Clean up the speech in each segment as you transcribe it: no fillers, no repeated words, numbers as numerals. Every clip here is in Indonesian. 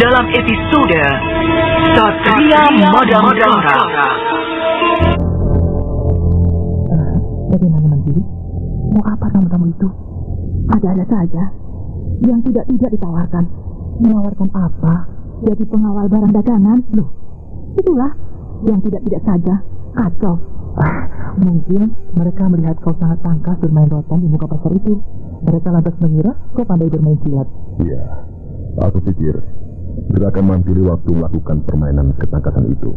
dalam episode Satria Madangkara. Bagaimana Mandiri? Mau apa tamu-tamu itu? Ada-ada saja yang tidak ditawarkan. Menawarkan apa? Jadi pengawal barang dagangan? Loh, itulah yang tidak saja. Kacau. Mungkin mereka melihat kau sangat tangkas bermain rotan di muka pasar itu. Mereka lantas mengira kau pandai bermain silat. Iya, aku pikir gerakan Mandiri waktu melakukan permainan ketangkasan itu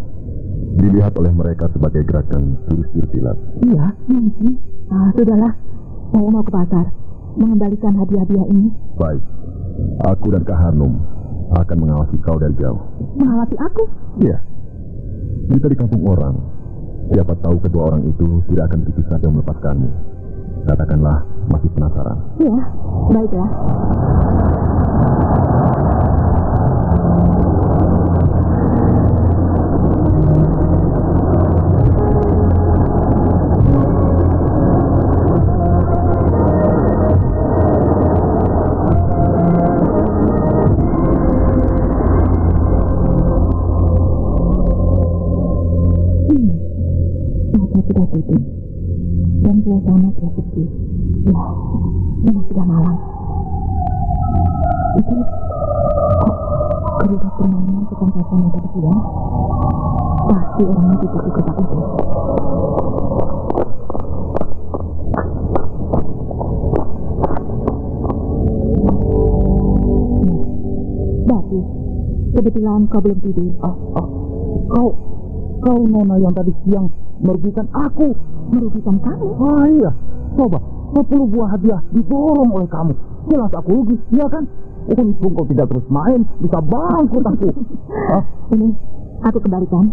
dilihat oleh mereka sebagai gerakan jurus silat. Iya, mungkin. Sudahlah, saya mau ke pasar mengembalikan hadiah-hadiah ini. Baik, aku dan Kak Hanum akan mengawasi kau dari jauh. Mengawasi aku? Iya, kita di kampung orang. Siapa tahu kedua orang itu tidak akan begitu saja melepaskanmu. Katakanlah masih penasaran. Iya, baiklah. Sudah tutup dan suasana sudah sepi. Ya, ini sudah malam. Itu kok kerja permainan ketangkasan yang tadi siang? Pasti orangnya tidak ketakutan. Tapi kebetulan kau belum tidur. Kau nona yang tadi siang merugikan aku. Merugikan kamu? Iya. Coba, 10 buah hadiah diborong oleh kamu. Jelas aku rugi, iya kan? Untung kau tidak terus main, bisa bangkrut aku. Ini, aku kembalikan.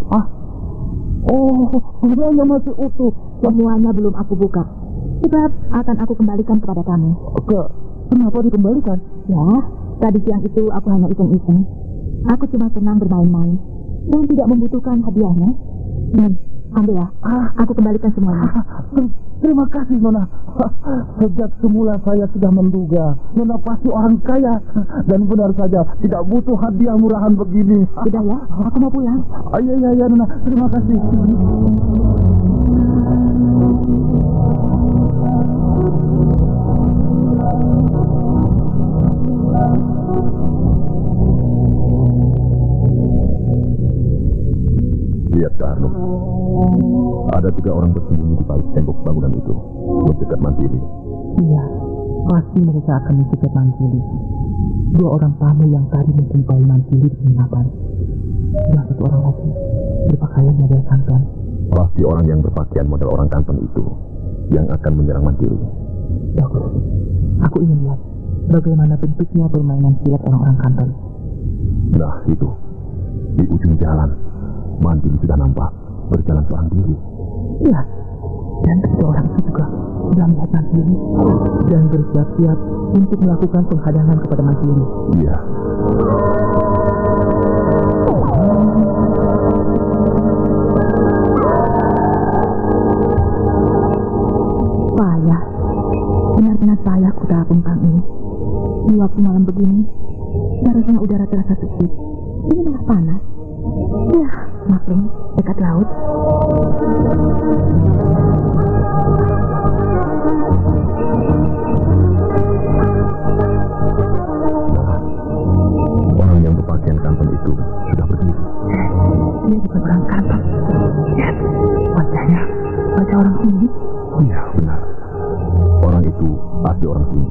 Semuanya masih utuh. Semuanya belum aku buka. Sebab akan aku kembalikan kepada kamu. Kenapa dikembalikan? Ya, tadi siang itu aku hanya iseng-iseng. Aku cuma senang bermain-main dan tidak membutuhkan hadiahnya. Ambil ya, aku kembalikan semuanya. Terima kasih Nona. Sejak semula saya sudah menduga Nona pasti orang kaya. Dan benar saja tidak butuh hadiah murahan begini. Sudah ya, aku mau pulang. Iya Nona, terima kasih. Lihat Kak Arnum, ada 3 orang bersembunyi di balik tembok bangunan itu, mencegat Mandiri. Iya, pasti mereka akan mencegat Mandiri. 2 orang tamu yang tadi menjumpai Mandiri di penginapan. Dan 1 orang lagi berpakaian model kanton. Pasti orang yang berpakaian model orang kanton itu yang akan menyerang Mandiri. Bagus, aku ingin lihat bagaimana bentuknya permainan silat orang-orang kanton. Nah itu, di ujung jalan Mandiri sudah nampak berjalan seorang diri. Iya, dan kedua orang itu juga sudah melihat Mandiri dan bersiap-siap untuk melakukan penghadangan kepada Mandiri. Iya. Payah, benar-benar payah kuda bengkang ini. Di waktu malam begini, seharusnya udara terasa sejuk. Ini malah panas. Ya, maklum, dekat laut. Orang yang berpakaian kanton itu sudah berdiri. Dia bukan orang kanton. Lihat, wajahnya wajah orang sini. Iya, benar. Orang itu asli orang sini.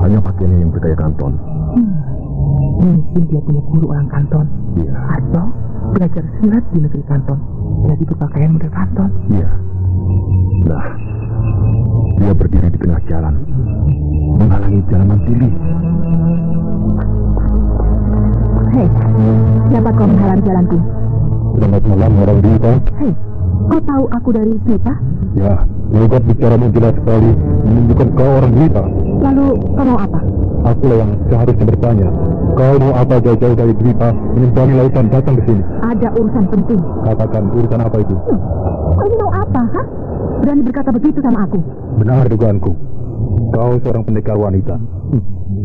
Hanya pakaiannya yang bergaya kanton. Mungkin dia punya guru orang kanton. Iya. Atau belajar silat di negeri kanton. Jadi berpakaian model kanton. Iya. Nah, dia berdiri di tengah jalan, menghalangi jalan Mandiri. Hei, siapa kau menghalangi jalanku? Selamat malam, orang Dita. Hei, kau tahu aku dari Dita? Ya, logat bicaramu jelas sekali menunjukkan kau orang Dita. Lalu kau mau apa? Akulah yang seharusnya bertanya. Kau mau apa jauh-jauh dari Dita menyeberangi lautan datang ke sini? Ada urusan penting. Katakan, urusan apa itu? Kau ini mau apa, ha? Berani berkata begitu sama aku? Benar dugaanku. Kau seorang pendekar wanita.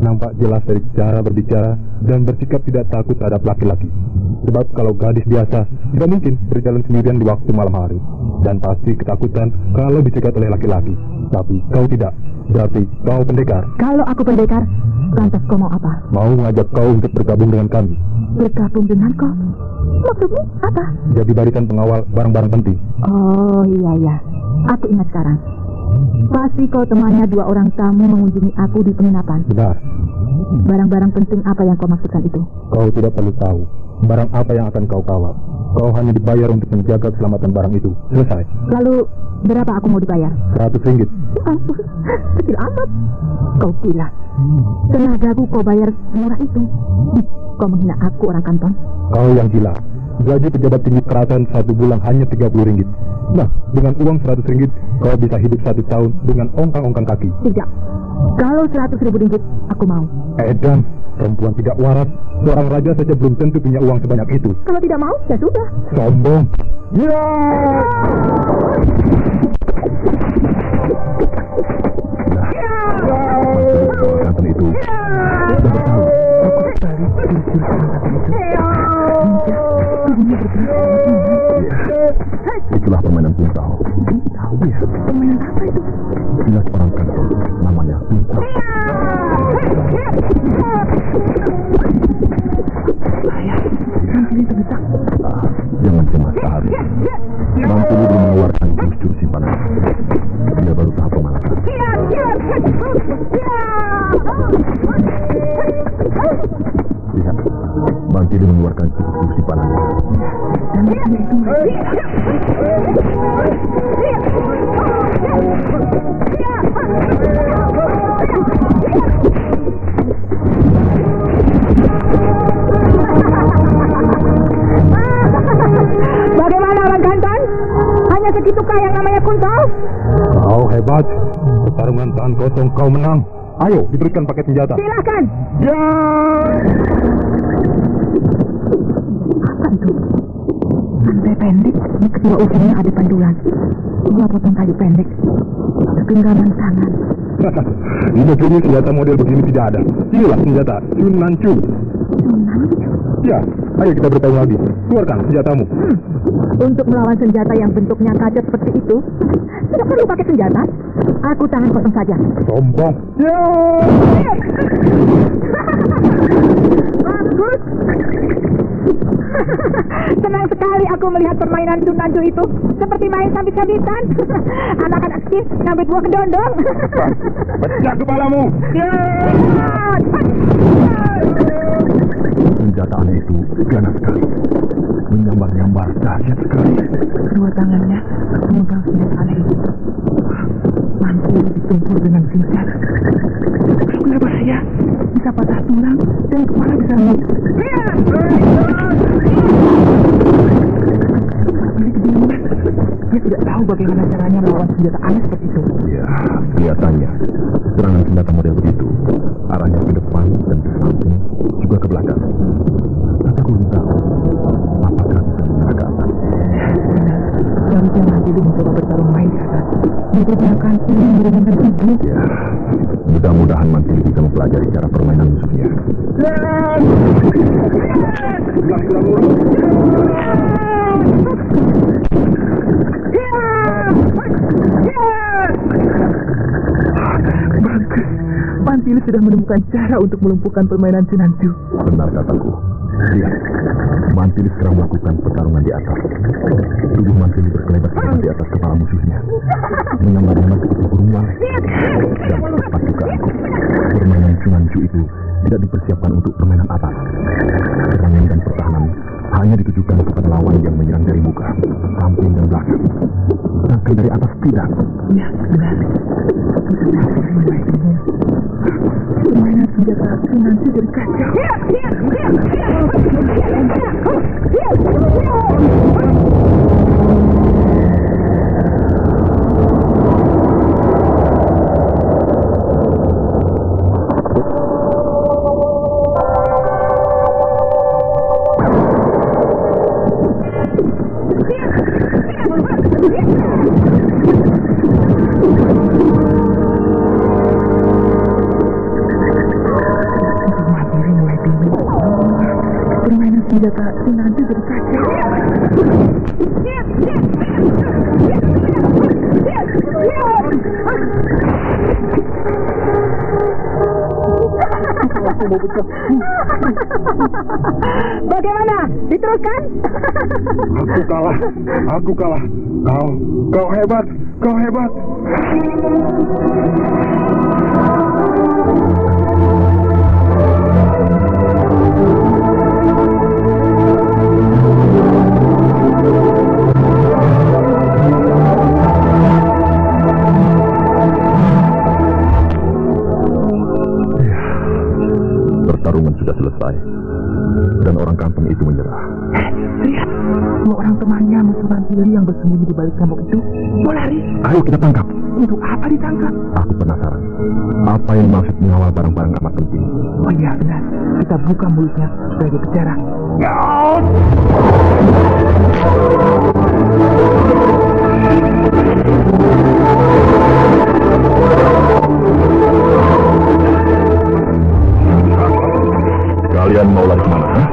nampak jelas dari cara berbicara dan bersikap tidak takut terhadap laki-laki. Sebab kalau gadis biasa tidak mungkin berjalan sendirian di waktu malam hari, dan pasti ketakutan kalau dicegat oleh laki-laki. Tapi kau tidak, berarti kau pendekar. Kalau aku pendekar, lantas kau mau apa? Mau mengajak kau untuk bergabung dengan kami. Bergabung dengan kau? Maksudmu apa? Jadi barisan pengawal barang-barang penting. Oh iya, aku ingat sekarang. Pasti kau temannya 2 orang tamu mengunjungi aku di penginapan. Benar. Barang-barang penting apa yang kau maksudkan itu? Kau tidak perlu tahu barang apa yang akan kau kawal. Kau hanya dibayar untuk menjaga keselamatan barang itu. Selesai. Lalu berapa aku mau dibayar? 100 ringgit. Ampun, kecil amat. Kau gila. Tenagaku kau bayar murah itu. Kau menghina aku, orang kanton. Kau yang gila. Gaji pejabat tinggi kerajaan 1 bulan hanya 30 ringgit. Nah, dengan uang 100 ringgit, kau bisa hidup 1 tahun dengan ongkang-ongkang kaki. Tidak. Kalau 100.000 ringgit, aku mau. Edan, perempuan tidak waras. Seorang raja saja belum tentu punya uang sebanyak itu. Kalau tidak mau, ya sudah. Sombong. Ya! Kanton itu sudah bertahu. Itulah permainan puntal. Permainan apa itu? Jelas orang kanton, namanya puntal. Jangan cemas, Sahari. Mantili belum mengeluarkan jurus-jurus simpanan. Dia baru tahap pemanasan. Lihat, Mantili mengeluarkan jurus-jurus simpanan. Bagaimana orang kanton? Hanya segitukah yang namanya kuntal? Kau hebat. Pertarungan tahan kosong kau menang. Ayo, diberikan paket senjata. Silakan. Ya! Apa itu? Rantai pendek, di kedua ujungnya ada pandulan. 2 potong kayu pendek. Genggaman tangan. Ini kini senjata model begini tidak ada. Inilah senjata Chun Nanchu. Ya, ayo kita bertarung lagi. Keluarkan senjatamu. Untuk melawan senjata yang bentuknya kaca seperti itu, tidak perlu pakai senjata. Aku tangan kosong saja. Sombong. Ya! Bagus. Senang sekali aku melihat permainan Tunanju itu. Seperti main sambit-sambitan. Anak-anak kecil ngambil buah kedondong. Pecah kepalamu. Ya! Senjata aneh itu ganas sekali. Menyambar-nyambar, dahsyat sekali. Kedua tangannya memegang senjata aneh itu. Mantul ditumpul dengan singkat. Sudah bahaya. Bisa patah tulang dan kepala bisa mati. Dia tidak tahu bagaimana caranya melawan senjata aneh seperti itu. Ya, kelihatannya serangan senjata model begitu arahnya ke depan dan ke samping juga ke belakang. Tapi aku belum tahu apakah bisa mengarah ke atas. Seharusnya nanti dia mencoba bertarung main di atas. Di belakang ini menggunakan tubuh. Ya, mudah-mudahan Mantili bisa mempelajari cara permainan musuhnya. Bagus. Mantili sudah menemukan cara untuk melumpuhkan permainan Tunanju. Benar kataku. Lihat, Mantili sekarang melakukan pertarungan di atas. Tubuh Mantili berkelebat di atas kepala musuhnya. Menyambar-nyambar seperti burung walet. Dan tepat juga aku. Permainan Tunanju itu tidak dipersiapkan untuk permainan atas. Serangan dan pertahanan hanya ditujukan kepada lawan yang menyerang dari muka, samping dan belakang. Sedangkan dari atas tidak. Ya, benar. Permainan senjata Tunanju dari kacau. senjata si nanti jadi kacau. Bagaimana? Diteruskan? Aku kalah. Kau hebat. Pertarungan sudah selesai dan orang kampung itu menyerah. Lihat, dua orang temannya musuh Mantili yang bersembunyi di balik tembok itu mau lari. Ayo kita tangkap. Untuk apa ditangkap? Aku penasaran. Apa yang maksud mengawal barang-barang amat penting? Oh iya benar, kita buka mulutnya supaya dia bicara. Kalian mau lari kemana?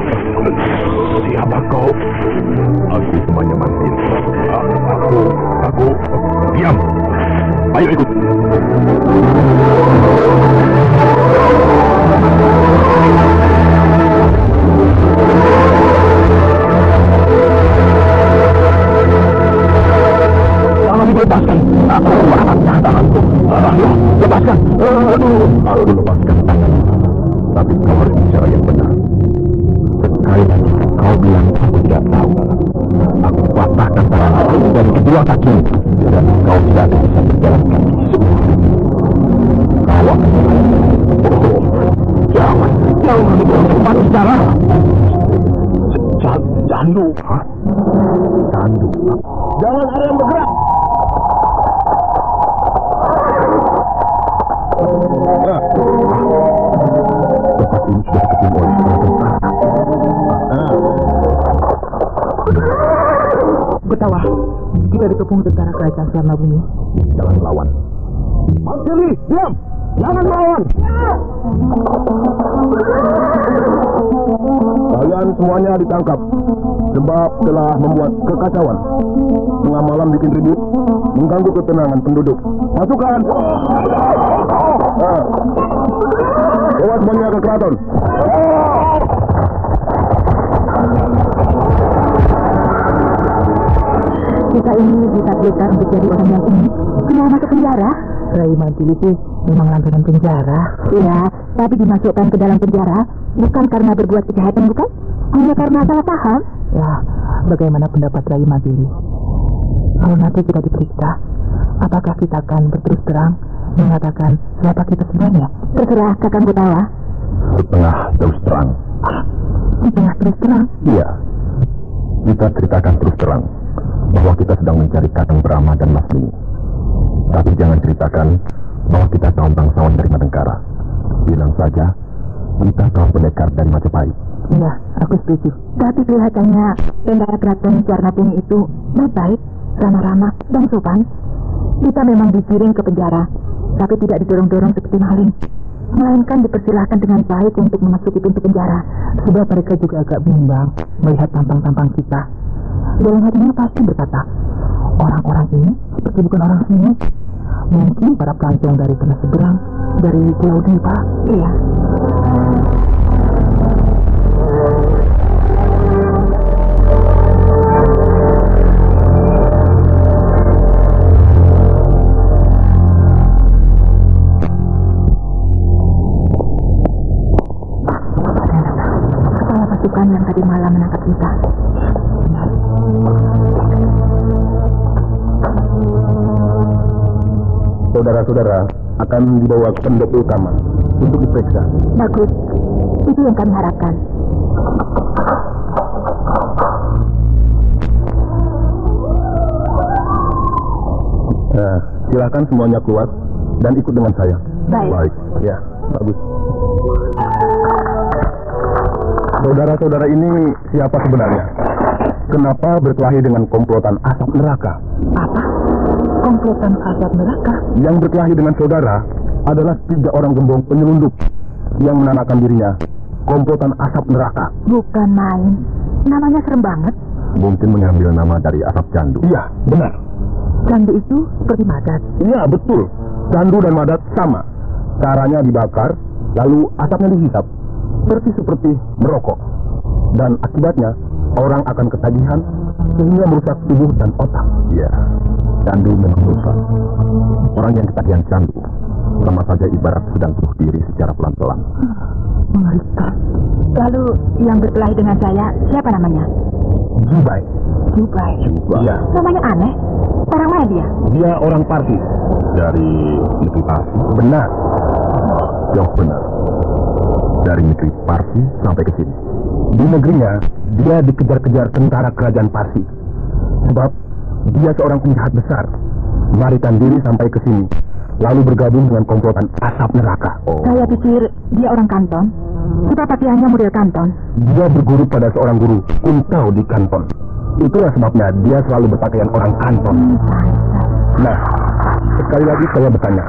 Siapa kau? Aku temannya Mantil. Aku. Diam. Ayo ikut. Tangan dilepaskan. Tanganku. Lepaskan. Aku lepaskan tangan. Tapi kau harus bicara yang benar. Sekali lagi kau bilang aku tidak tahu. Aku patahkan tangan dan kedua kaki dan kau tidak akan bisa berjalan kaki. Kau akan jangan cepat bicara. Candu. Candu. Jangan ada yang bergerak. Tempat ini sudah dikepung oleh tentara. Ketawa, kita dikepung tentara kerajaan Sarnabumi. Jangan melawan. Mantili, diam. Jangan melawan. Kalian semuanya ditangkap. Sebab telah membuat kekacauan. Tengah malam bikin ribut, mengganggu ketenangan penduduk. Pasukan! Bawa semuanya ke keraton. Kita ini ditakdirkan untuk jadi orang yang unik. Kenapa masuk penjara? Rai Mantili itu memang langganan penjara. Iya, tapi dimasukkan ke dalam penjara bukan karena berbuat kejahatan, bukan? Hanya karena salah paham. Ya, bagaimana pendapat Rai Mantili? Kalau nanti kita diperiksa, apakah kita akan berterus terang mengatakan siapa kita sebenarnya? Terserah Kakang Kutawa. Setengah terus terang. Setengah terus terang? Iya. Kita ceritakan terus terang bahwa kita sedang mencari Kakang Brahma dan Mas Mini. Tapi jangan ceritakan bahwa kita kaum bangsawan dari Madangkara. Bilang saja kita kaum pendekar dari Majapahit. Iya, aku setuju. Tapi kelihatannya tentara keraton Sarnabumi itu baik, ramah-ramah, dan sopan. Kita memang digiring ke penjara, tapi tidak didorong-dorong seperti maling. Melainkan dipersilahkan dengan baik untuk memasuki pintu penjara. Sebab mereka juga agak bimbang melihat tampang-tampang kita. Dalam hatinya pasti berkata, orang-orang ini seperti bukan orang sini. Mungkin para pelancong dari tanah seberang, dari Pulau Dewa. Iya. Kepala pasukan yang tadi malam menangkap kita. Benar. Saudara-saudara akan dibawa ke pendopo utama untuk diperiksa. Bagus. Itu yang kami harapkan. Nah, silakan semuanya keluar dan ikut dengan saya. Baik. Ya, bagus. Saudara-saudara ini siapa sebenarnya? Kenapa berkelahi dengan komplotan asap neraka? Apa? Komplotan asap neraka? Yang berkelahi dengan saudara adalah 3 orang gembong penyelundup yang menamakan dirinya komplotan asap neraka. Bukan main. Namanya serem banget. Mungkin mengambil nama dari asap candu. Iya, benar. Candu itu seperti madat. Iya, betul. Candu dan madat sama. Caranya dibakar, lalu asapnya dihisap. Seperti merokok. Dan akibatnya, orang akan ketagihan sehingga merusak tubuh dan otak. Iya, candu memang merusak. Orang yang ketagihan candu sama saja ibarat sedang bunuh diri secara pelan-pelan. Mengerikan. Lalu yang berkelahi dengan saya, siapa namanya? Jubai. Jubai. Iya. Namanya aneh. Orang mana dia? Dia orang Parsi. Dari negeri Parsi? Benar. Jauh benar. Dari negeri Parsi sampai ke sini. Di negerinya, dia dikejar-kejar tentara kerajaan Parsi. Sebab dia seorang penjahat besar. Melarikan diri sampai ke sini, lalu bergabung dengan komplotan asap neraka. Saya pikir dia orang kanton. Sebab pakaiannya model kanton. Dia berguru pada seorang guru kuntau di kanton. Itulah sebabnya dia selalu berpakaian orang kanton. Nah, sekali lagi saya bertanya,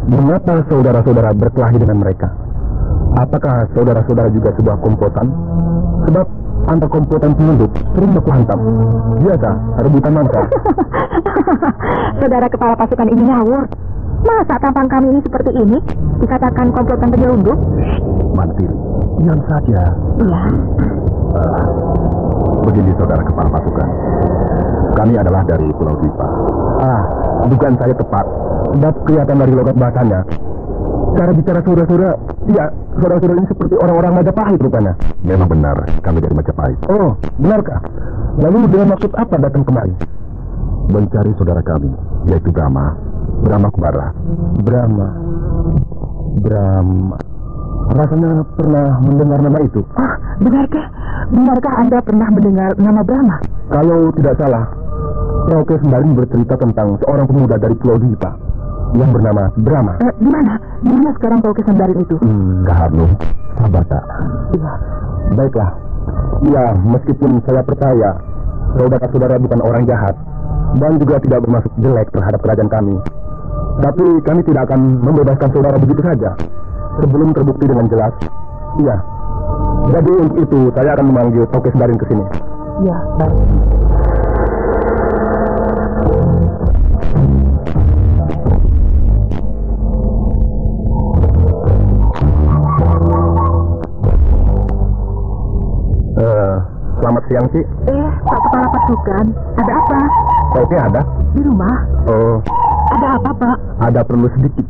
mengapa saudara-saudara berkelahi dengan mereka? Apakah saudara-saudara juga sebuah komplotan? Sebab antar komplotan penduduk sering baku hantam. Biasa, rebutan mangsa. Saudara kepala pasukan ini ngawur. Masa tampang kami ini seperti ini dikatakan komplotan penyelundup? Mantil, diam saja. Iya. Begini saudara kepala pasukan, kami adalah dari Pulau Dwipa. Dugaan saya tepat. Sebab kelihatan dari logat bahasanya, cara bicara saudara-saudara, ya saudara-saudara ini seperti orang-orang Majapahit rupanya. Memang benar, kami dari Majapahit. Oh, benarkah? Lalu dengan maksud apa datang kemari? Mencari saudara kami, yaitu Brahma Kubara. Brahma. Rasanya pernah mendengar nama itu. Benarkah? Benarkah Anda pernah mendengar nama Brahma? Kalau tidak salah, Rauke Sembaring bercerita tentang seorang pemuda dari Pulau Dwipa yang bernama Brahma. Di mana? Di mana sekarang Rauke Sembaring itu? Kak Harno, sabar tak? Iya. Baiklah. Ya, meskipun saya percaya saudara-saudara bukan orang jahat dan juga tidak bermaksud jelek terhadap kerajaan kami, tapi kami tidak akan membebaskan saudara begitu saja sebelum terbukti dengan jelas. Iya. Jadi untuk itu saya akan memanggil Rauke Sembaring ke sini. Iya, baik. Selamat siang, Ci. Pak Kepala Pasukan, ada apa? Rauke ada? Di rumah? Oh, Ada apa, Pak? ada perlu sedikit.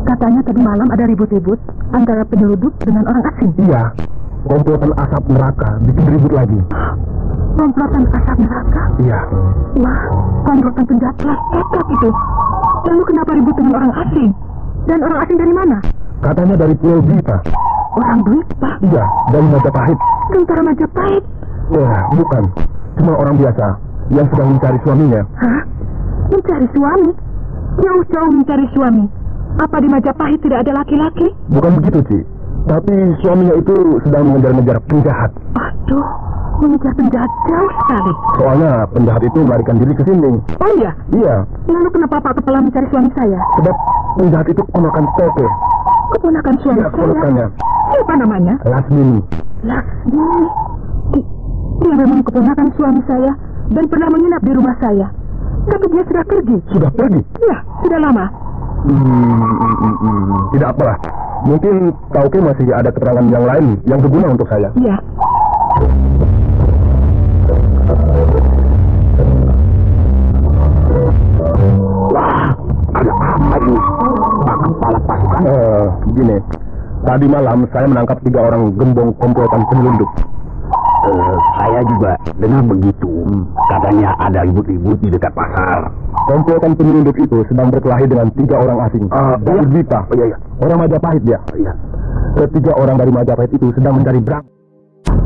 Katanya tadi malam ada ribut-ribut antara penyelundup dengan orang asing. Iya, komplotan asap neraka bikin ribut lagi. Komplotan asap neraka? Iya. Wah, komplotan penjahat hebat itu. Lalu kenapa ribut dengan orang asing? Dan orang asing dari mana? Katanya dari Pulau Dwipa. Orang Dwipa? Iya, dari Majapahit. Tentara Majapahit? Wah, bukan. Cuma orang biasa yang sedang mencari suaminya. Hah? Mencari suami? Jauh-jauh mencari suami. Apa di Majapahit tidak ada laki-laki? Bukan begitu, Ci. Tapi suaminya itu sedang mengejar-ngejar penjahat. Aduh, mengejar penjahat jauh sekali. Soalnya penjahat itu melarikan diri ke sini. Oh iya? Iya, Lalu kenapa Pak Kepala mencari suami saya? sebab penjahat itu keponakan Toke. Keponakan suami Iya, saya? keponakannya. Siapa namanya? Lasmini. Laksmi. Dia memang keponakan suami saya dan pernah menginap di rumah saya. Tapi dia sudah pergi. Sudah pergi? Ya, sudah lama. Tidak apalah. Mungkin Toke masih ada keterangan yang lain yang berguna untuk saya. Iya. Wah, ada apa ini? Pak Kepala Pasukan. Begini. Tadi malam saya menangkap 3 orang gembong komplotan penyelundup. Saya juga dengar begitu. Katanya ada ribut-ribut di dekat pasar. Komplotan penyelundup itu sedang berkelahi dengan 3 orang asing dari Dwipa. Iya. Orang Majapahit dia. Iya. Ketiga orang dari Majapahit itu sedang mencari Brahma.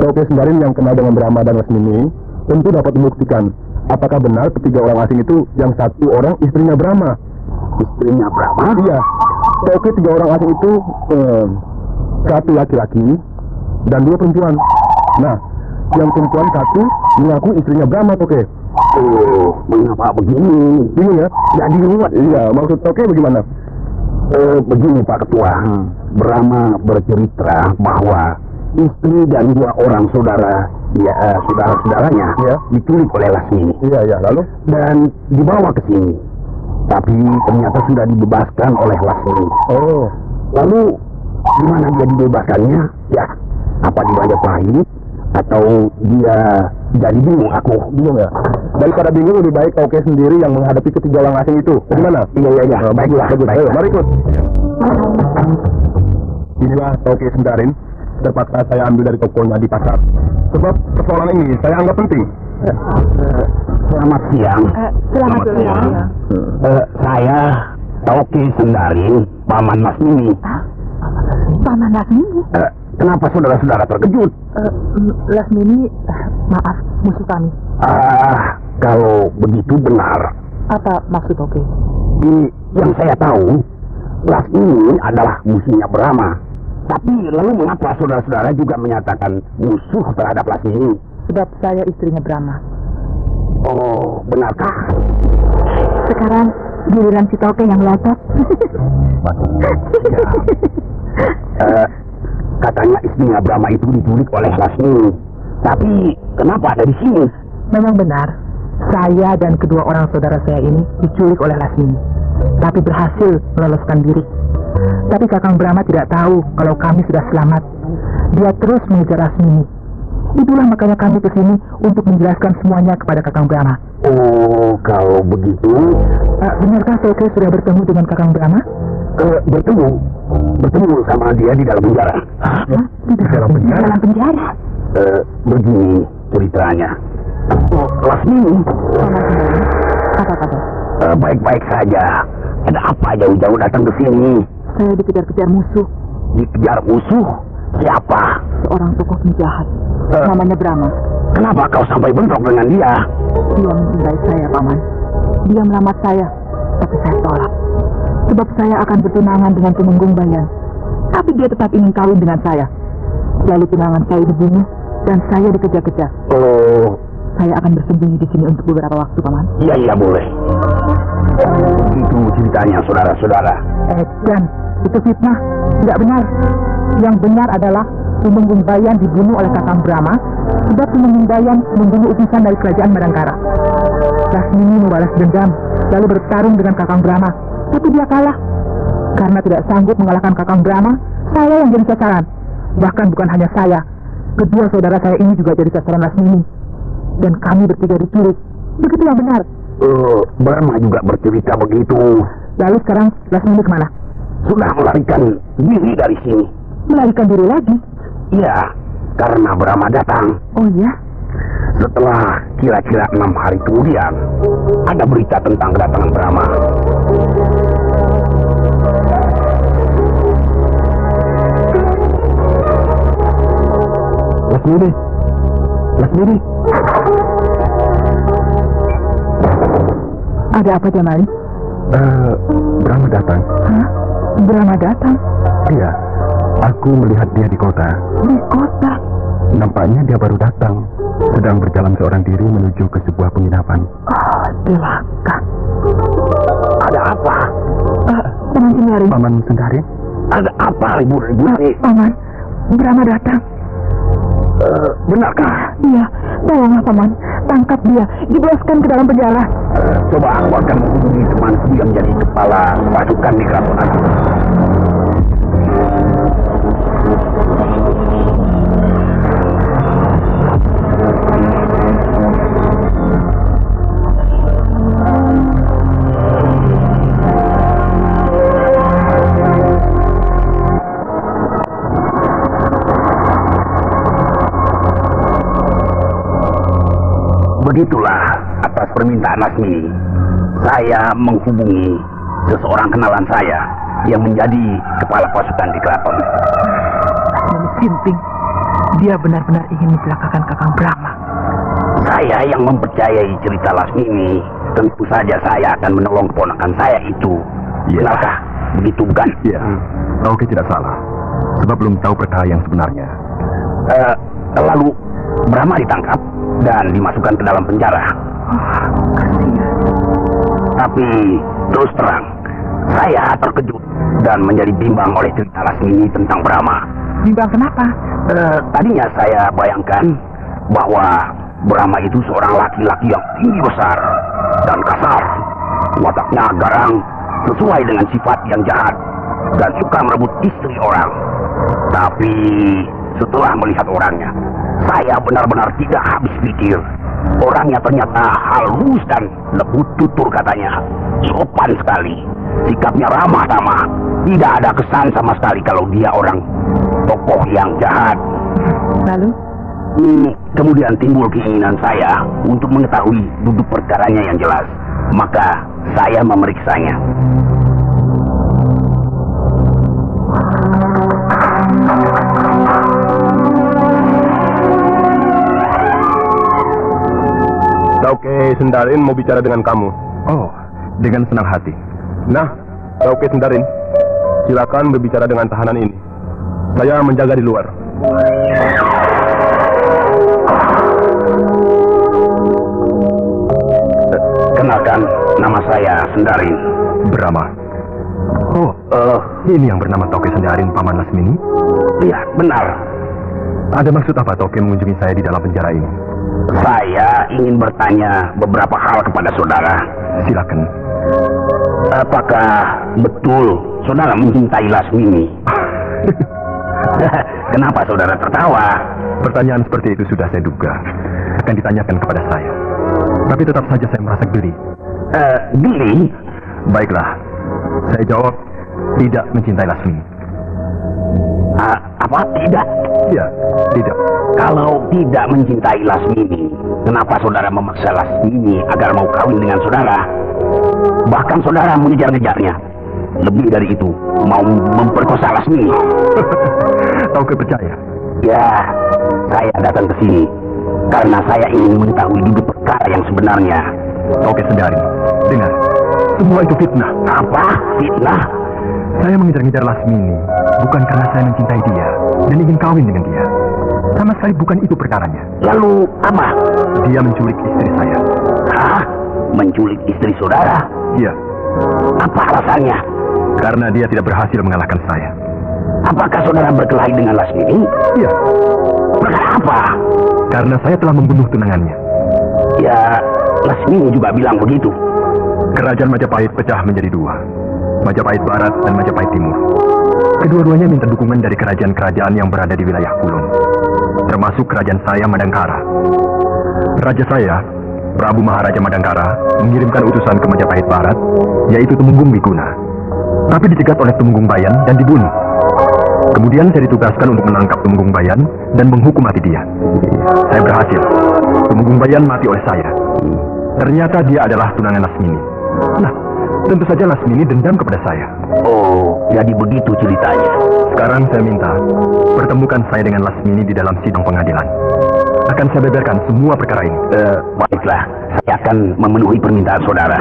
Rauke Sembaring yang kenal dengan Brahma dan Lasmini tentu dapat membuktikan apakah benar ketiga orang asing itu yang satu orang istrinya Brahma. Istrinya Brahma? Iya. Rauke 3 orang asing itu satu laki-laki dan 2 perempuan. Nah, yang perempuan satu mengaku istrinya Brahma, Toke. Mengapa begini? Bingung ya? Jadi ruwet. Iya, maksud Toke bagaimana? Begini Pak Ketua. Brahma bercerita bahwa istri dan 2 orang saudara-saudaranya diculik oleh Lasmini. Iya, lalu? Dan dibawa ke sini. Tapi ternyata sudah dibebaskan oleh Lasmini. Oh. Lalu di mana dia dibebaskannya? Ya, apa di Majapahit atau dia jadi bingung? Aku bingung ya. Daripada bingung lebih baik Oke sendiri yang menghadapi ketiga orang asing itu. Bagaimana? Iya. Baiklah. Ayo, mari ikut. Inilah Oke Sendarin. Terpaksa saya ambil dari tokonya di pasar. Sebab persoalan ini saya anggap penting. Selamat siang. Selamat siang. Saya Oke Sendarin, Paman Lasmini. Paman Lasmini? Kenapa saudara-saudara terkejut? Lasmini, maaf, musuh kami. Kalau begitu benar. Apa maksud Oke? Yang saya tahu, Lasmini adalah musuhnya Brahma. Tapi lalu mengapa saudara-saudara juga menyatakan musuh terhadap Lasmini? Sebab saya istrinya Brahma. Oh, benarkah? Sekarang giliran si Toke yang melotot. Katanya istrinya Brahma itu diculik oleh Lasmini. Tapi kenapa ada di sini? Memang benar, saya dan kedua orang saudara saya ini diculik oleh Lasmini, tapi berhasil meloloskan diri. Tapi Kakang Brahma tidak tahu kalau kami sudah selamat. Dia terus mengejar Lasmini. Itulah makanya kami ke sini untuk menjelaskan semuanya kepada Kakang Brahma. Oh, kalau begitu... benarkah Toke sudah bertemu dengan Kakang Brahma? Bertemu sama dia di dalam penjara. Di dalam penjara? Begini ceritanya. Lasmini. Apa kabar? Baik-baik saja. Ada apa jauh-jauh datang ke sini? Saya dikejar-kejar musuh. Dikejar musuh? Siapa? Seorang tokoh penjahat. Namanya Brahma. Kenapa kau sampai bentrok dengan dia? Dia mencintai saya, Paman. Dia melamar saya, tapi saya tolak. Sebab saya akan bertunangan dengan Tumenggung Bayan. Tapi dia tetap ingin kawin dengan saya. Lalu tunangan saya dibunuh dan saya dikejar-kejar. Oh. Saya akan bersembunyi di sini untuk beberapa waktu, Paman. Iya, boleh. Itu ceritanya, saudara-saudara. Dan itu fitnah. Tidak benar. Yang benar adalah Tumenggung Bayan dibunuh oleh Kakang Brahma sebab Tumenggung Bayan membunuh utusan dari kerajaan Madangkara. Lasmini membalas dendam lalu bertarung dengan Kakang Brahma, tapi dia kalah. Karena tidak sanggup mengalahkan Kakang Brahma, saya yang jadi sasaran. Bahkan bukan hanya saya, kedua saudara saya ini juga jadi sasaran Lasmini. Dan kami bertiga diculik. Begitu yang benar. Brahma juga bercerita begitu. Lalu sekarang Lasmini kemana? Sudah melarikan diri dari sini. Melarikan diri lagi? Iya, karena Brahma datang. Oh ya? Setelah kira-kira 6 hari kemudian, ada berita tentang kedatangan Brahma. Lasmini. Ada apa, Jamali? Brahma datang. Hah? Brahma datang? Iya, aku melihat dia di kota. Di kota? Nampaknya dia baru datang, sedang berjalan seorang diri menuju ke sebuah penginapan. Oh, celaka. Ada apa? Paman Sendarin. Paman Sendarin? Ada apa ribut-ribut ini? Paman, Brahma datang. Benarkah? Iya, tolonglah Paman, tangkap dia, dijebloskan ke dalam penjara. Coba aku akan menghubungi temanku yang jadi kepala pasukan di keraton Agung. Begitulah, atas permintaan Lasmini, saya menghubungi seseorang kenalan saya yang menjadi kepala pasukan di keraton. Lasmini Sinting, dia benar-benar ingin mencelakakan Kakang Brahma. Saya yang mempercayai cerita Lasmini, tentu saja saya akan menolong keponakan saya itu. Benarkah begitu, bukan? Iya, Oke tidak salah, sebab belum tahu perkara yang sebenarnya. Lalu Brahma ditangkap dan dimasukkan ke dalam penjara. Tapi terus terang, Saya terkejut dan menjadi bimbang oleh cerita Lasmini tentang Brahma. Bimbang kenapa? Tadinya saya bayangkan bahwa Brahma itu seorang laki-laki yang tinggi besar dan kasar. Wataknya garang, sesuai dengan sifat yang jahat, dan suka merebut istri orang. Tapi setelah melihat orangnya, saya benar-benar tidak habis pikir. Orangnya ternyata halus dan lembut tutur katanya. Sopan sekali. Sikapnya ramah tamah. Tidak ada kesan sama sekali kalau dia orang tokoh yang jahat. Lalu? Kemudian timbul keinginan saya untuk mengetahui duduk perkaranya yang jelas. Maka saya memeriksanya. Tauke Sendarin mau bicara dengan kamu. Oh, dengan senang hati. Nah, Tauke Sendarin, silakan berbicara dengan tahanan ini. Saya menjaga di luar. Kenalkan, nama saya Sendarin. Brahma. Oh, ini yang bernama Tauke Sendarin, Paman Lasmini? Iya, benar. Ada maksud apa Tauke mengunjungi saya di dalam penjara ini? Saya ingin bertanya beberapa hal kepada saudara. Silakan. Apakah betul saudara mencintai Lasmini? Kenapa saudara tertawa? Pertanyaan seperti itu sudah saya duga akan ditanyakan kepada saya. Tapi tetap saja saya merasa geli. Geli? Baiklah, saya jawab tidak mencintai Lasmini. Apa tidak? Ya, tidak. Kalau tidak mencintai Lasmini, kenapa saudara memaksa Lasmini agar mau kawin dengan saudara? Bahkan saudara mengejar-ngejarnya. Lebih dari itu, mau memperkosa Lasmini. Tauke percaya? Ya, saya datang ke sini karena saya ingin mengetahui duduk perkara yang sebenarnya. Tauke Sendarin, dengar. Semua itu fitnah. Apa? Fitnah? Saya mengejar-ngejar Lasmini bukan karena saya mencintai dia dan ingin kawin dengan dia. Sama sekali bukan itu perkaranya. Lalu apa? Dia menculik istri saya. Hah? Menculik istri saudara? Iya. Apa alasannya? Karena dia tidak berhasil mengalahkan saya. Apakah saudara berkelahi dengan Lasmini? Iya. Perkara apa? Karena saya telah membunuh tunangannya. Ya, Lasmini juga bilang begitu. Kerajaan Majapahit pecah menjadi dua. Majapahit Barat dan Majapahit Timur. Kedua-duanya minta dukungan dari kerajaan-kerajaan yang berada di wilayah Kulon, termasuk kerajaan saya Madangkara. Raja saya, Prabu Maharaja Madangkara, mengirimkan utusan ke Majapahit Barat, yaitu Tumenggung Wiguna. Tapi dicegat oleh Tumenggung Bayan dan dibunuh. Kemudian saya ditugaskan untuk menangkap Tumenggung Bayan dan menghukum mati dia. Saya berhasil. Tumenggung Bayan mati oleh saya. Ternyata dia adalah tunangan Lasmini. Nah, tentu saja Lasmini dendam kepada saya. Oh, jadi begitu ceritanya. Sekarang saya minta, pertemukan saya dengan Lasmini di dalam sidang pengadilan. Akan saya beberkan semua perkara ini. Baiklah, saya akan memenuhi permintaan saudara.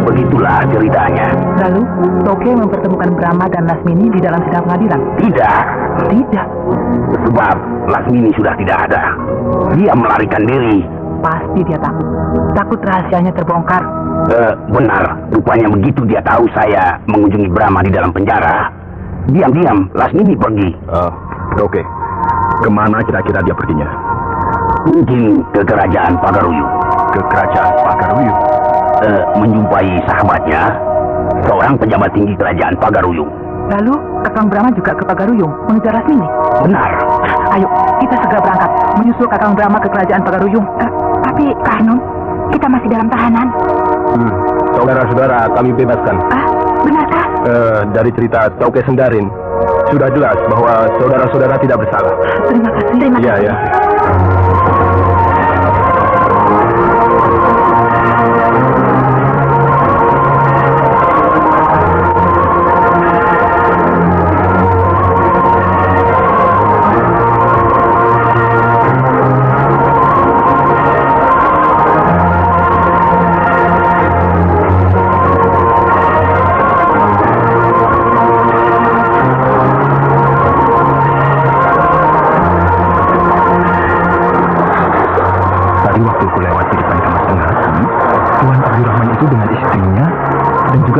Begitulah ceritanya. Lalu, Tauke mempertemukan Brahma dan Lasmini di dalam sidang pengadilan? Tidak. Tidak. Sebab Lasmini sudah tidak ada. Dia melarikan diri. Pasti dia takut. Takut rahasianya terbongkar. Benar. Rupanya begitu dia tahu saya mengunjungi Brahma di dalam penjara. Diam-diam, Lasmini pergi. Oke. Kemana kira-kira dia perginya? Mungkin ke kerajaan Pagaruyung. Ke kerajaan Pagaruyung? Menjumpai sahabatnya, seorang pejabat tinggi kerajaan Pagaruyung. Lalu, Kakang Brahma juga ke Pagaruyung mengejar Lasmini? Benar. Ayo, kita segera berangkat menyusul Kakang Brahma ke kerajaan Pagaruyung. Tapi, Karnun, kita masih dalam tahanan. Saudara-saudara, kami bebaskan. Benarkah? Dari cerita Tauke Sendarin, sudah jelas bahwa saudara-saudara tidak bersalah. Terima kasih. Terima kasih. Iya, ya.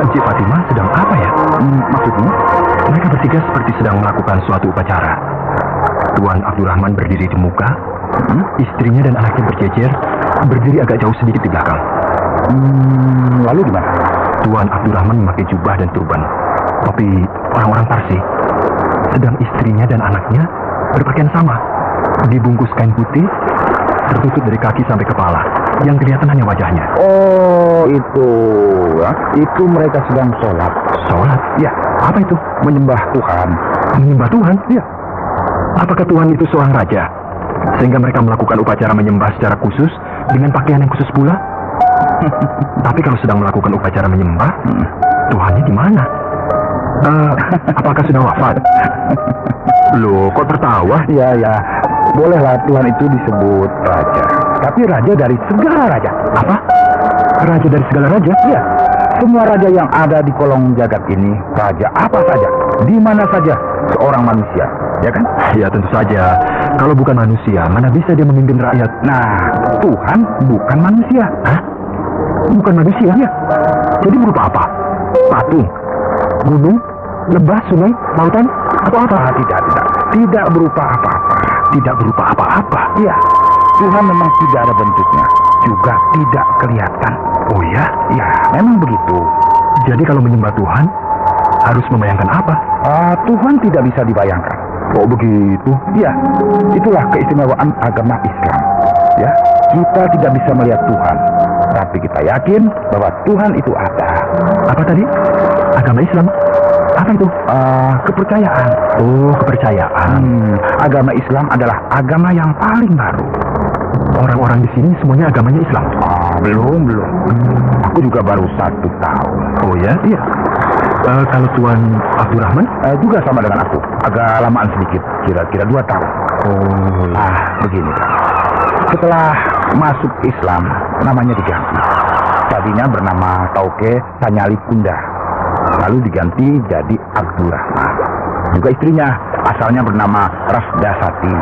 Dugaan Cik Fatimah sedang apa ya? Maksudnya? Mereka bertiga seperti sedang melakukan suatu upacara. Tuan Abdurrahman berdiri di muka, istrinya dan anaknya berjejer, berdiri agak jauh sedikit di belakang. Lalu gimana? Tuan Abdurrahman memakai jubah dan turban, topi orang-orang Parsi. Sedang istrinya dan anaknya berpakaian sama, dibungkus kain putih, tertutup dari kaki sampai kepala, yang kelihatan hanya wajahnya. Oh, itu. Ya. Itu mereka sedang sholat. Sholat? Ya. Apa itu? Menyembah Tuhan. Menyembah Tuhan? Ya. Apakah Tuhan itu seorang raja? Sehingga mereka melakukan upacara menyembah secara khusus dengan pakaian yang khusus pula? Tapi kalau sedang melakukan upacara menyembah, Tuhannya di mana? Apakah sudah wafat? Loh, kok tertawa? Ya. Bolehlah Tuhan itu disebut raja. Tapi raja dari segala raja. Apa? Raja dari segala raja? Ya. Semua raja yang ada di kolong jagat ini, raja apa saja, di mana saja, seorang manusia, ya kan? Ya tentu saja. Kalau bukan manusia, mana bisa dia memimpin rakyat? Nah, Tuhan bukan manusia. Hah? Bukan manusia? Ya. Jadi berupa apa? Patung? Gunung? Lembah? Sungai? Lautan? Atau apa? Tidak. Tidak berupa apa-apa. Tidak berupa apa-apa? Iya. Tuhan memang tidak ada bentuknya, juga tidak kelihatan. Oh ya? Ya, memang begitu. Jadi kalau menyembah Tuhan, harus membayangkan apa? Tuhan tidak bisa dibayangkan. Oh begitu? Ya, itulah keistimewaan agama Islam. Ya, kita tidak bisa melihat Tuhan, tapi kita yakin bahwa Tuhan itu ada. Apa tadi? Agama Islam? Apa itu? Kepercayaan. Oh, kepercayaan. Agama Islam adalah agama yang paling baru. Orang-orang di sini semuanya agamanya Islam? Belum. Aku juga baru 1 tahun. Oh ya? Iya. Kalau Tuan Abdurrahman? Juga sama dengan aku. Agak lamaan sedikit, kira-kira 2 tahun. Oh. Begini kan. Setelah masuk Islam, namanya diganti. Tadinya bernama Tauke Sanyali Kunda. Lalu diganti jadi Abdurrahman. Juga istrinya asalnya bernama Rasdasati.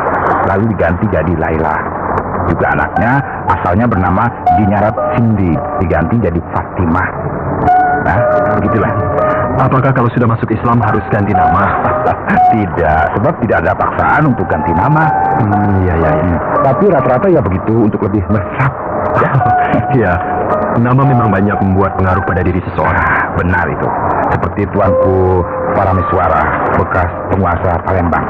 Lalu diganti jadi Laila. Juga anaknya asalnya bernama Dinyarat Sindi. Diganti jadi Fatimah. Nah, begitulah. Apakah kalau sudah masuk Islam harus ganti nama? Tidak, sebab tidak ada paksaan untuk ganti nama. Iya. Tapi rata-rata ya begitu untuk lebih mesra. Iya, nama memang banyak membuat pengaruh pada diri seseorang. Benar itu. Seperti tuanku Parameswara, bekas penguasa Palembang.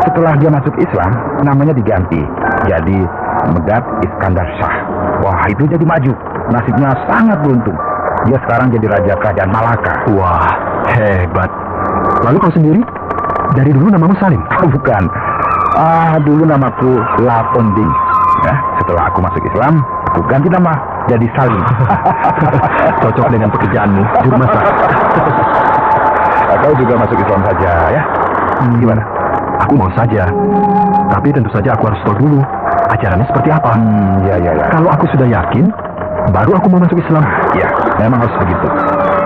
Setelah dia masuk Islam, namanya diganti jadi Medad Iskandar Shah. Wah, itu jadi maju. Nasibnya sangat beruntung. Dia sekarang jadi raja kerajaan Malaka. Wah, hebat. Lalu kau sendiri? Dari dulu namamu Salim? Bukan. Dulu namaku Laponding. Ya, setelah aku masuk Islam, aku ganti nama jadi Salim. Cocok dengan pekerjaanmu, juru masak. Kau juga masuk Islam saja, ya? Gimana? Aku mau saja. Tapi tentu saja aku harus tahu dulu ajarannya seperti apa. Ya. Kalau aku sudah yakin, baru aku mau masuk Islam. Ya, memang harus begitu.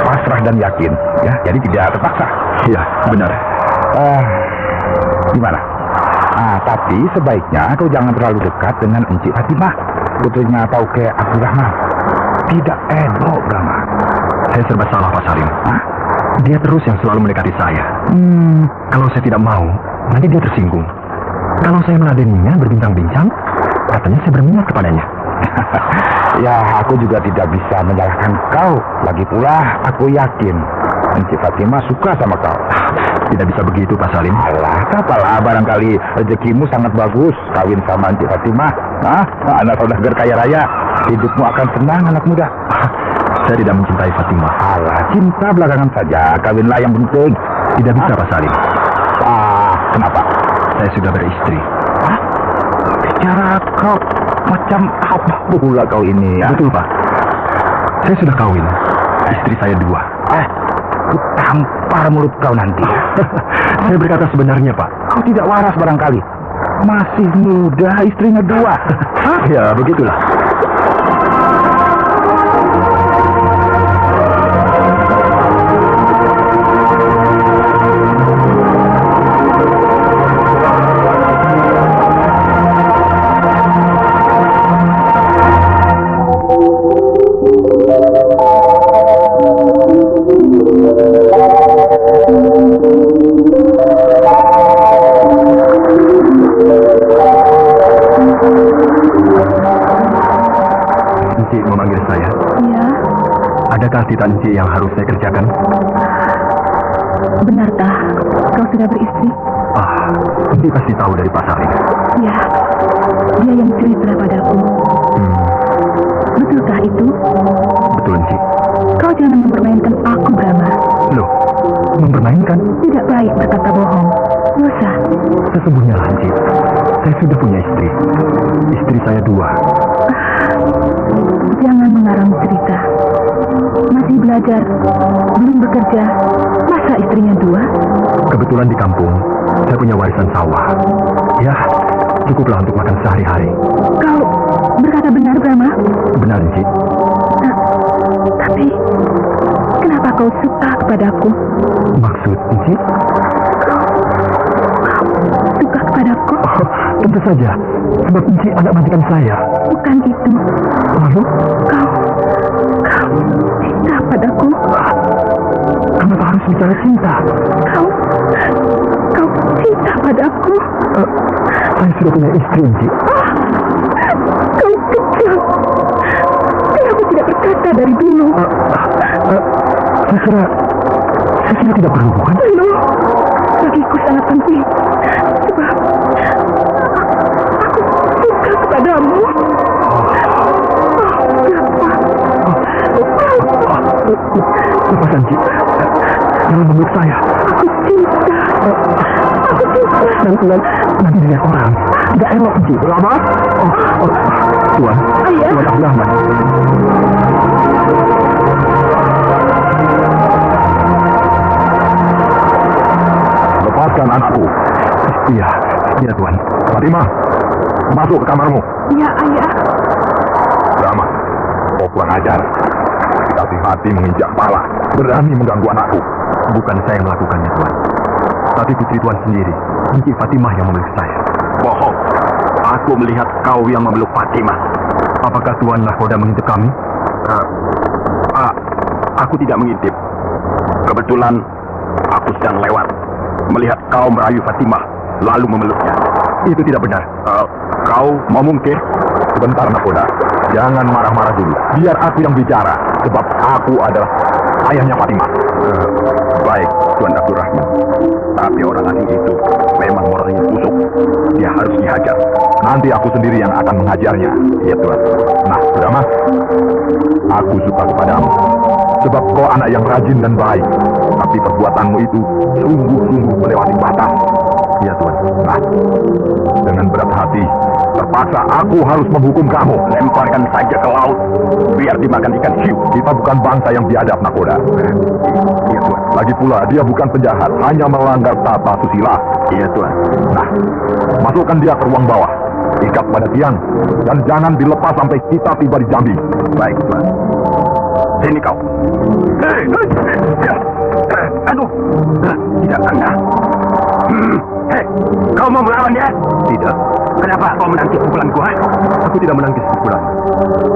Pasrah dan yakin, ya. Jadi tidak terpaksa. Iya, benar. Gimana? Tapi sebaiknya kau jangan terlalu dekat dengan Encik Fatimah, putrinya Tauke Abdurrahman. Tidak elok, Brahma. Saya serba salah, Pak Salim. Dia terus yang selalu mendekati saya. Kalau saya tidak mau, nanti dia tersinggung. Kalau saya meladeninya berbincang-bincang, katanya saya berminat kepadanya. Ya, aku juga tidak bisa menyalahkan kau. Lagi pula, aku yakin Encik Fatimah suka sama kau. Tidak bisa begitu, Pak Salim. Alah, apalah, barangkali rezekimu sangat bagus kawin sama Encik Fatimah. Anak saudagar kaya raya. Hidupmu akan senang, anak muda. Saya tidak mencintai Fatimah. Alah, cinta belakangan saja. Kawinlah yang penting. Tidak bisa, Pak Salim. Kenapa? Saya sudah beristri. Bicara kau macam apa pula kau ini, ya? Betul, Pak. Saya sudah kawin. Istri saya 2. Ku tampar mulut kau nanti. Saya berkata sebenarnya, Pak. Kau tidak waras barangkali. Masih muda, istrinya 2. Ya, begitulah. kewajiban Ci yang harus saya kerjakan? Benarkah kau sudah beristri? Ci pasti tahu dari Pak Salim. Ya, dia yang cerita padaku. Betulkah itu? Betul, Ci. Kau jangan mempermainkan aku, Brahma. Loh, mempermainkan? Tidak baik berkata bohong. Dosa. Sesungguhnya, Ci, saya sudah punya istri. Istri saya 2. Jangan mengarang cerita. Masih belajar, belum bekerja. Masa istrinya 2? Kebetulan di kampung, saya punya warisan sawah. Ya, cukuplah untuk makan sehari-hari. Kau berkata benar, Brahma? Benar, Ci. Tapi, kenapa kau suka kepadaku? Maksud, Ci? Suka kepadaku? Tentu saja, sebab Ci anak majikan saya. Bukan itu. Lalu? Kau cinta padaku. Kenapa harus bicara cinta? Kau cinta padaku. Saya sudah punya istri, Ci. Kau kejam. Kenapa tidak berkata dari dulu? Saya kira tidak perlu, bukan? Lalu, bagiku sangat penting. Sebab aku suka kepadamu. Lepaskan, Ci. Jangan memeluk saya. Aku cinta. Nanti dilihat orang. Tidak elok, Ci. Lama? Tuan. Ayah. Tuan Abdul Rahman. Lepaskan anakku. Iya, Tuan. Fatimah, masuk ke kamarmu. Ya, Ayah. Rama, kau kurang ajar. Hati-hati menginjak kepala. Berani mengganggu anakku. Bukan saya yang melakukannya, Tuan. Tapi putri Tuan sendiri, Encik Fatimah yang memeluk saya. Bohong. Aku melihat kau yang memeluk Fatimah. Apakah Tuan nakoda mengintip kami? Aku tidak mengintip. Kebetulan aku sedang lewat, melihat kau merayu Fatimah, lalu memeluknya. Itu tidak benar. Kau mau mungkir? Sebentar, nakoda. Jangan marah-marah dulu. Biar aku yang bicara, sebab aku adalah ayahnya Fatimah. Baik, Tuan Abdul Rahman. Tapi orang asing itu memang moralnya busuk. Dia harus dihajar. Nanti aku sendiri yang akan mengajarnya. Iya, Tuan. Nah, Brahma, aku suka kepadamu. Sebab kau anak yang rajin dan baik. Tapi perbuatanmu itu sungguh-sungguh melewati batas. Iya, Tuan. Nah, dengan berat hati, terpaksa aku harus menghukum kamu. Lemparkan saja ke laut, biar dimakan ikan hiu. Kita bukan bangsa yang biadab, nakoda. Iya, Tuan. Lagi pula, dia bukan penjahat, hanya melanggar tata susila. Iya, Tuan. Nah, masukkan dia ke ruang bawah. Ikat pada tiang, dan jangan dilepas sampai kita tiba di Jambi. Baik, Tuan. Sini kau. Aduh, tidak kena. Hei, kau mau melawan ya? Tidak. Kenapa kau menangkis pukulan gua? Aku tidak menangkis pukulan.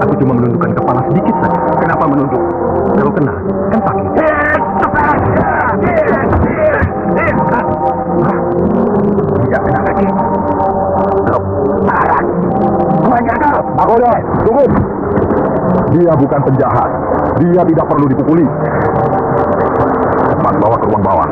Aku cuma menundukkan kepala sedikit saja. Kenapa menunduk? Kalau kena, kan sakit. Tidak kena lagi. Loh, parah. Nakoda, tunggu. Dia bukan penjahat. Dia tidak perlu dipukuli. Cepat bawa ke ruang bawah.